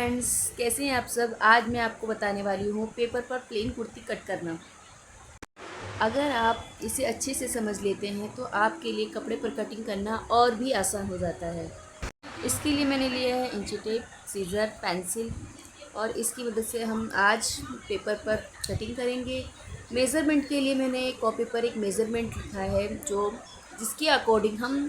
Friends, कैसे हैं आप सब। आज मैं आपको बताने वाली हूँ पेपर पर प्लेन कुर्ती कट करना। अगर आप इसे अच्छे से समझ लेते हैं तो आपके लिए कपड़े पर कटिंग करना और भी आसान हो जाता है। इसके लिए मैंने लिया है इंची टेप, सीज़र, पेंसिल और इसकी मदद से हम आज पेपर पर कटिंग करेंगे। मेज़रमेंट के लिए मैंने कॉपी पर एक मेज़रमेंट लिखा है जिसके अकॉर्डिंग हम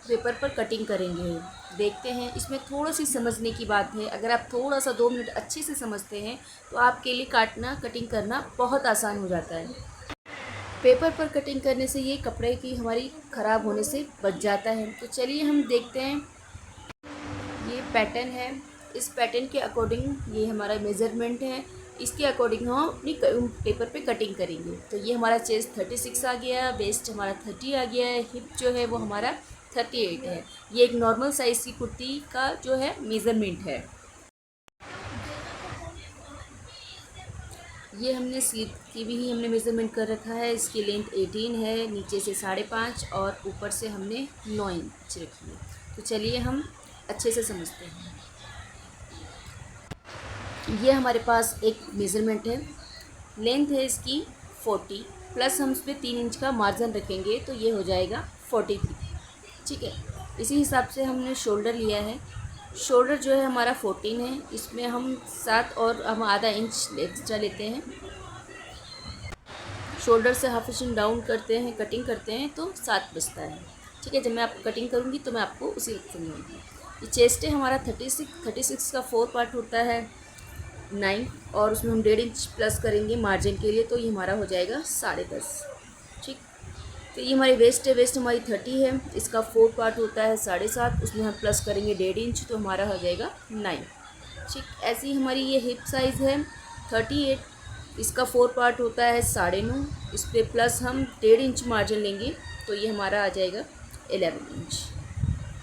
पेपर पर कटिंग करेंगे। देखते हैं, इसमें थोड़ा सी समझने की बात है। अगर आप थोड़ा सा 2 मिनट अच्छे से समझते हैं तो आपके लिए कटिंग करना बहुत आसान हो जाता है। पेपर पर कटिंग करने से ये कपड़े की हमारी ख़राब होने से बच जाता है। तो चलिए हम देखते हैं। ये पैटर्न है, इस पैटर्न के अकॉर्डिंग ये हमारा मेज़रमेंट है। इसके अकॉर्डिंग हम अपनी पेपर पे कटिंग करेंगे। तो ये हमारा चेस्ट 36 आ गया, वेस्ट हमारा 30 आ गया है, हिप जो है वो हमारा 38 है। ये एक नॉर्मल साइज़ की कुर्ती का जो है मेज़रमेंट है। ये हमने स्लीव की भी हमने मेज़रमेंट कर रखा है। इसकी लेंथ 18 है, नीचे से 5.5 और ऊपर से हमने 9 इंच रखी है। तो चलिए हम अच्छे से समझते हैं। ये हमारे पास एक मेज़रमेंट है, लेंथ है इसकी 40 प्लस हम उस पर 3 इंच का मार्जिन रखेंगे तो ये हो जाएगा 43। ठीक है, इसी हिसाब से हमने शोल्डर लिया है। शोल्डर जो है हमारा 14 है, इसमें हम 7 और हम आधा इंच एक्स्ट्रा लेते हैं। शोल्डर से हाफ इंच डाउन करते हैं, कटिंग करते हैं तो 7 बचता है। ठीक है, जब मैं आपको कटिंग करूँगी तो मैं आपको उसी वक्त समझाऊँगी। ये चेस्ट है हमारा 36 का 4 पार्ट होता है 9 और उसमें हम 1.5 इंच प्लस करेंगे मार्जिन के लिए, तो ये हमारा हो जाएगा 10.5। ठीक, तो ये हमारी वेस्ट है, वेस्ट हमारी 30 है, इसका 4 पार्ट होता है 7.5, उसमें हम प्लस करेंगे 1.5 इंच तो हमारा हो जाएगा 9। ठीक, ऐसी ही हमारी ये हिप साइज़ है 38, इसका 4 पार्ट होता है 9.5, इस पर प्लस हम 1.5 इंच मार्जिन लेंगे तो ये हमारा आ जाएगा 11 इंच।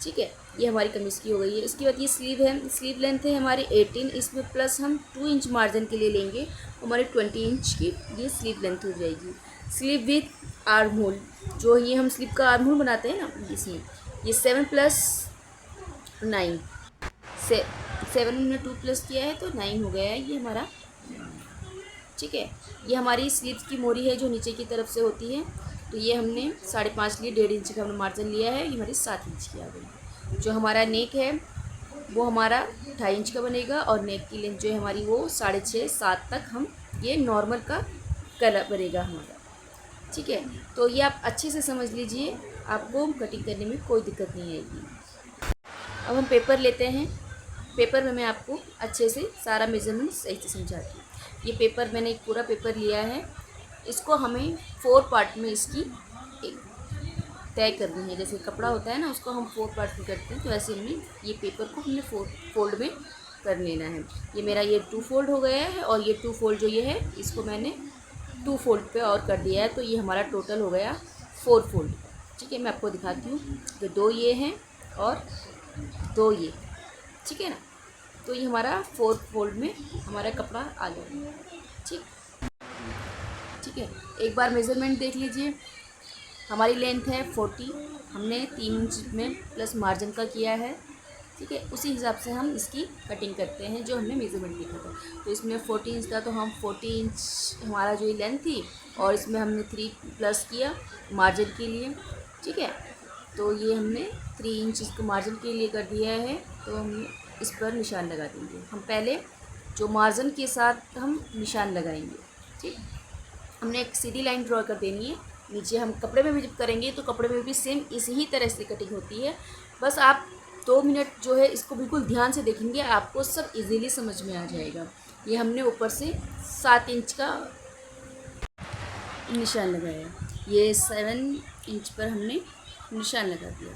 ठीक है, ये हमारी कमीज़ की हो गई है। इसके बाद ये स्लीव है, स्लीव लेंथ है हमारी 18, इसमें प्लस हम 2 इंच मार्जिन के लिए लेंगे, हमारी 20 इंच की ये स्लीव लेंथ हो जाएगी। स्लीव विथ आर्म होल, जो ये हम स्लीव का आर्म होल बनाते हैं ना, इसमें ये 7 प्लस 9 से 7 में 2 प्लस किया है तो 9 हो गया है ये हमारा। ठीक है, ये हमारी स्लीव की मोरी है जो नीचे की तरफ से होती है, तो ये हमने 5.5 लिए, 1.5 इंच का हमने मार्जिन लिया है, ये हमारी 7 इंच की आ गई। जो हमारा नेक है वो हमारा 2.5 इंच का बनेगा और नेक की लेंथ जो है हमारी वो 6.5-7 तक हम ये नॉर्मल का कलर बनेगा हमारा। ठीक है, तो ये आप अच्छे से समझ लीजिए, आपको कटिंग करने में कोई दिक्कत नहीं आएगी। अब हम पेपर लेते हैं। पेपर में मैं आपको अच्छे से सारा मेज़रमेंट सही से समझाती हूँ। ये पेपर मैंने एक पूरा पेपर लिया है, इसको हमें 4 पार्ट में इसकी एक तय करनी है। जैसे कपड़ा होता है ना, उसको हम 4 पार्ट में करते हैं, तो ऐसे हमने ये पेपर को हमने 4 फोल्ड में कर लेना है। ये मेरा ये 2 फोल्ड हो गया है और ये 2 फोल्ड जो ये है इसको मैंने 2 फोल्ड पे और कर दिया है, तो ये हमारा टोटल हो गया 4 फोल्ड। ठीक है, मैं आपको दिखाती हूँ। तो 2 ये हैं और 2 ये, ठीक है ना, तो ये हमारा 4 फोल्ड में हमारा कपड़ा आ गया। ठीक है, एक बार मेज़रमेंट देख लीजिए। हमारी लेंथ है 40, हमने 3 इंच में प्लस मार्जिन का किया है। ठीक है, उसी हिसाब से हम इसकी कटिंग करते हैं जो हमने मेज़रमेंट लिखा था। तो इसमें 40 इंच था तो हम 40 इंच हमारा जो ये लेंथ थी और इसमें हमने 3 प्लस किया मार्जिन के लिए। ठीक है, तो ये हमने 3 इंच इसको मार्जिन के लिए कर दिया है, तो हम इस पर निशान लगा देंगे। हम पहले जो मार्जिन के साथ हम निशान लगाएंगे। ठीक, हमने एक सीधी लाइन ड्रॉ कर देनी है। नीचे हम कपड़े में भी जब करेंगे तो कपड़े में भी सेम इसी ही तरह से कटिंग होती है। बस आप 2 मिनट जो है इसको बिल्कुल ध्यान से देखेंगे, आपको सब इजीली समझ में आ जाएगा। ये हमने ऊपर से 7 इंच का निशान लगाया, ये 7 इंच पर हमने निशान लगा दिया।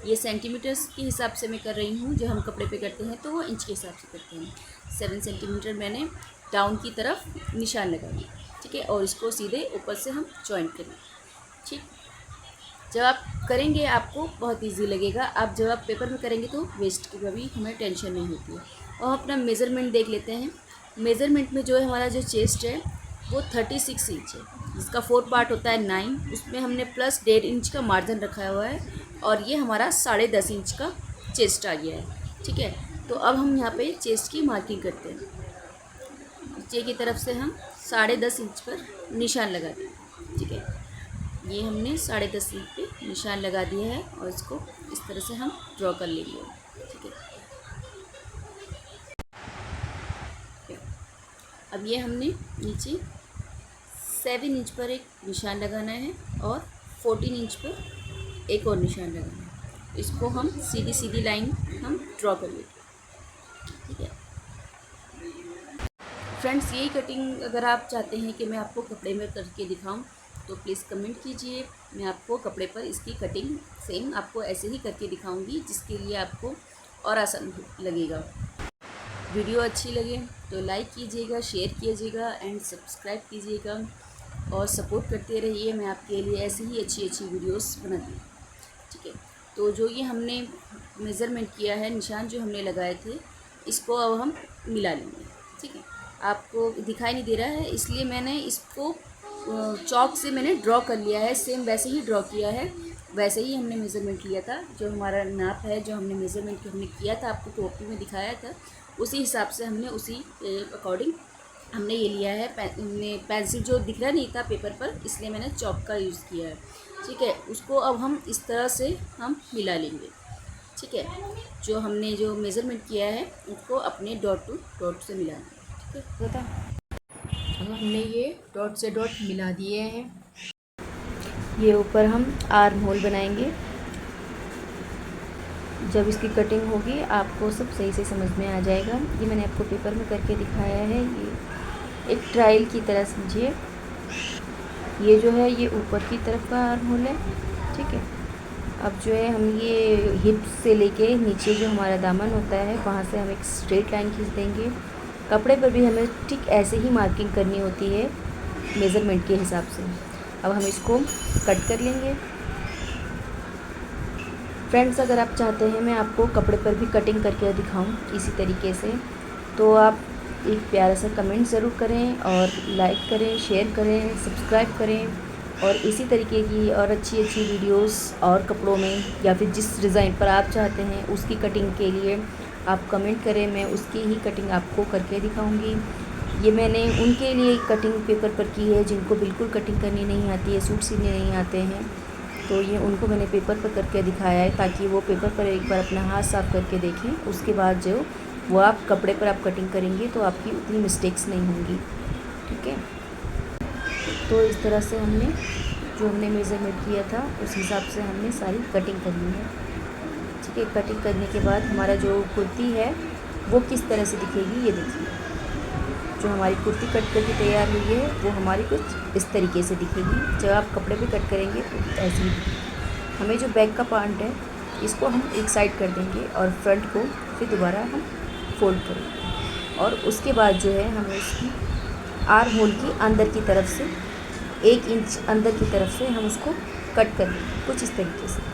ये सेंटीमीटर्स के हिसाब से मैं कर रही हूँ, जो हम कपड़े पे करते हैं तो वो इंच के हिसाब से करते हैं। 7 सेंटीमीटर मैंने डाउन की तरफ निशान लगाया। ठीक है, और इसको सीधे ऊपर से हम जॉइंट करेंगे। ठीक, जब आप करेंगे आपको बहुत इजी लगेगा। आप जब आप पेपर में करेंगे तो वेस्ट की कभी हमें टेंशन नहीं होती है। और अपना मेज़रमेंट देख लेते हैं। मेज़रमेंट में जो है हमारा जो चेस्ट है वो 36 इंच है, जिसका 4 पार्ट होता है 9, उसमें हमने प्लस 1.5 इंच का मार्जिन रखा हुआ है और ये हमारा 10.5 इंच का चेस्ट आ गया है। ठीक है, तो अब हम यहाँ पे चेस्ट की मार्किंग करते हैं। नीचे की तरफ से हम 10.5 इंच पर निशान लगा देंगे। ठीक है, ये हमने 10.5 इंच पे निशान लगा दिया है और इसको इस तरह से हम ड्रॉ कर लेंगे। ठीक है, अब ये हमने नीचे 7 इंच पर एक निशान लगाना है और 14 इंच पर एक और निशान लगाना है। इसको हम सीधी सीधी लाइन हम ड्रॉ कर लेंगे। ठीक है फ्रेंड्स, यही कटिंग अगर आप चाहते हैं कि मैं आपको कपड़े में करके दिखाऊं तो प्लीज़ कमेंट कीजिए। मैं आपको कपड़े पर इसकी कटिंग सेम आपको ऐसे ही करके दिखाऊंगी, जिसके लिए आपको और आसान लगेगा। वीडियो अच्छी लगे तो लाइक कीजिएगा, शेयर कीजिएगा एंड सब्सक्राइब कीजिएगा और सपोर्ट करते रहिए। मैं आपके लिए ऐसी ही अच्छी अच्छी वीडियोस बनाती हूँ। ठीक है, तो जो ये हमने मेज़रमेंट किया है, निशान जो हमने लगाए थे, इसको अब हम मिला लेंगे। ठीक है, आपको दिखाई नहीं दे रहा है इसलिए मैंने इसको चॉक से मैंने ड्रॉ कर लिया है। सेम वैसे ही ड्रॉ किया है, वैसे ही हमने मेज़रमेंट लिया था। जो हमारा नाप है, जो हमने मेज़रमेंट हमने किया था, आपको टोपी में दिखाया था, उसी हिसाब से हमने उसी अकॉर्डिंग हमने ये लिया है। पेंसिल जो दिख रहा नहीं था पेपर पर, इसलिए मैंने चॉक का यूज़ किया है। ठीक है, उसको अब हम इस तरह से हम मिला लेंगे। ठीक है, जो हमने जो मेज़रमेंट किया है उसको अपने डॉट टू डॉट से मिलाना है। ठीक है, बता अब हमने ये डॉट से डॉट मिला दिए हैं। ये ऊपर हम आर्म होल बनाएंगे। जब इसकी कटिंग होगी आपको सब सही से समझ में आ जाएगा। ये मैंने आपको पेपर में करके दिखाया है। ये एक ट्रायल की तरह समझिए। ये जो है ये ऊपर की तरफ का आर्म होल है। ठीक है, अब जो है हम ये हिप से लेके नीचे जो हमारा दामन होता है, वहाँ से हम एक स्ट्रेट लाइन खींच देंगे। कपड़े पर भी हमें ठीक ऐसे ही मार्किंग करनी होती है मेज़रमेंट के हिसाब से। अब हम इसको कट कर लेंगे। फ्रेंड्स, अगर आप चाहते हैं मैं आपको कपड़े पर भी कटिंग करके दिखाऊं इसी तरीके से, तो आप एक प्यारा सा कमेंट ज़रूर करें और लाइक करें, शेयर करें, सब्सक्राइब करें और इसी तरीके की और अच्छी अच्छी वीडियोस और कपड़ों में या फिर जिस डिज़ाइन पर आप चाहते हैं उसकी कटिंग के लिए आप कमेंट करें। मैं उसकी ही कटिंग आपको करके दिखाऊंगी। ये मैंने उनके लिए कटिंग पेपर पर की है जिनको बिल्कुल कटिंग करनी नहीं आती है, सूट सीने नहीं आते हैं, तो ये उनको मैंने पेपर पर करके दिखाया है ताकि वो पेपर पर एक बार अपना हाथ साफ करके देखें। उसके बाद जो वो आप कपड़े पर आप कटिंग करेंगे तो आपकी उतनी मिस्टेक्स नहीं होंगी। ठीक है, तो इस तरह से हमने मेज़रमेंट किया था उस हिसाब से हमने सारी कटिंग करनी है। ठीक है, कटिंग करने के बाद हमारा जो कुर्ती है वो किस तरह से दिखेगी ये देखिए। जो हमारी कुर्ती कट करके तैयार हुई है वो हमारी कुछ इस तरीके से दिखेगी। जब आप कपड़े पे कट करेंगे तो ऐसे ही दिखेगी। हमें जो बैक का पार्ट है इसको हम एक साइड कर देंगे और फ्रंट को फिर दोबारा हम फोल्ड करेंगे और उसके बाद जो है हमें इसकी आर्म होल की अंदर की तरफ से 1 इंच अंदर की तरफ से हम उसको कट कर देंगे कुछ इस तरीके से।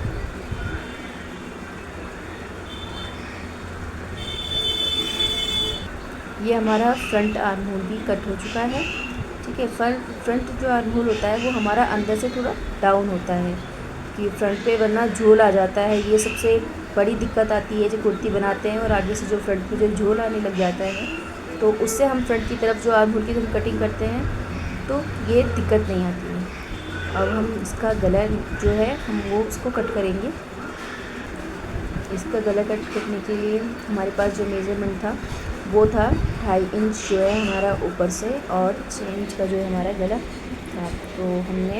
ये हमारा फ्रंट आर्म होल भी कट हो चुका है। ठीक है, फ्रंट जो आर्म होल होता है वो हमारा अंदर से थोड़ा डाउन होता है कि फ्रंट पे वरना झोल आ जाता है। ये सबसे बड़ी दिक्कत आती है जब कुर्ती बनाते हैं और आगे से जो फ्रंट पे जो झोल आने लग जाता है, तो उससे हम फ्रंट की तरफ जो आर्म होल की हम कटिंग करते हैं तो ये दिक्कत नहीं आती है। अब हम इसका गला जो है हम वो उसको कट करेंगे। इसका गला कट करने के लिए हमारे पास जो मेज़रमेंट था वो था 2.5 इंच जो है हमारा ऊपर से और 6 इंच का जो है हमारा गला था। तो हमने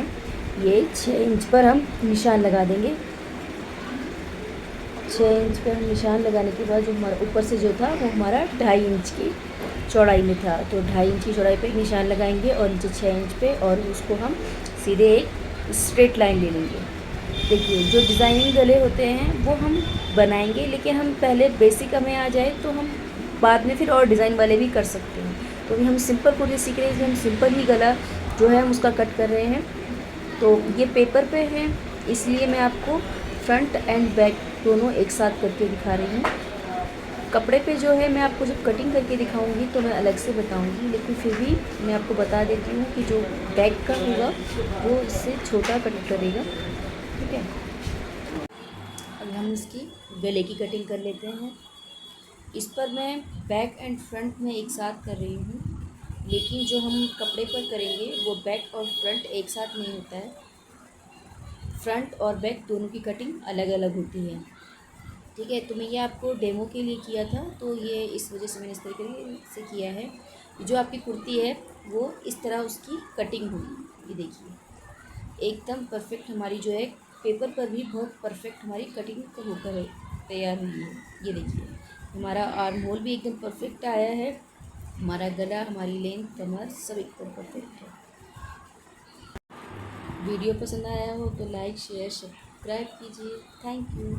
ये 6 इंच पर हम निशान लगा देंगे। 6 इंच पर हम निशान लगाने के बाद जो हमारा ऊपर से जो था वो हमारा 2.5 इंच की चौड़ाई में था, तो 2.5 इंच की चौड़ाई पे निशान लगाएंगे और नीचे 6 इंच पे, और उसको हम सीधे एक स्ट्रेट लाइन ले लेंगे। देखिए, जो डिज़ाइनिंग गले होते हैं वो हम बनाएंगे, लेकिन हम पहले बेसिक हमें आ जाए तो हम बाद में फिर और डिज़ाइन वाले भी कर सकते हैं। तो अभी हम सिंपल कुर्ती सीख रहे हैं, इसलिए हम सिंपल ही गला जो है हम उसका कट कर रहे हैं। तो ये पेपर पे है इसलिए मैं आपको फ्रंट एंड बैक दोनों एक साथ करके दिखा रही हूँ। कपड़े पे जो है मैं आपको जब कटिंग करके दिखाऊंगी तो मैं अलग से बताऊंगी, लेकिन फिर भी मैं आपको बता देती हूँ कि जो बैक का होगा वो इससे छोटा कट करेगा। ठीक है, अब हम इसकी गले की कटिंग कर लेते हैं। इस पर मैं बैक एंड फ्रंट में एक साथ कर रही हूँ, लेकिन जो हम कपड़े पर करेंगे वो बैक और फ्रंट एक साथ नहीं होता है। फ्रंट और बैक दोनों की कटिंग अलग अलग होती है। ठीक है, तो मैं ये आपको डेमो के लिए किया था, तो ये इस वजह से मैंने इस तरीके से किया है। जो आपकी कुर्ती है वो इस तरह उसकी कटिंग होगी। ये देखिए एकदम परफेक्ट हमारी जो है, पेपर पर भी बहुत परफेक्ट हमारी कटिंग होकर तैयार हुई है। ये देखिए हमारा आर्म होल भी एकदम परफेक्ट आया है, हमारा गला, हमारी लेंथ, कमर सब एकदम परफेक्ट है। वीडियो पसंद आया हो तो लाइक शेयर सब्सक्राइब कीजिए। Thank you.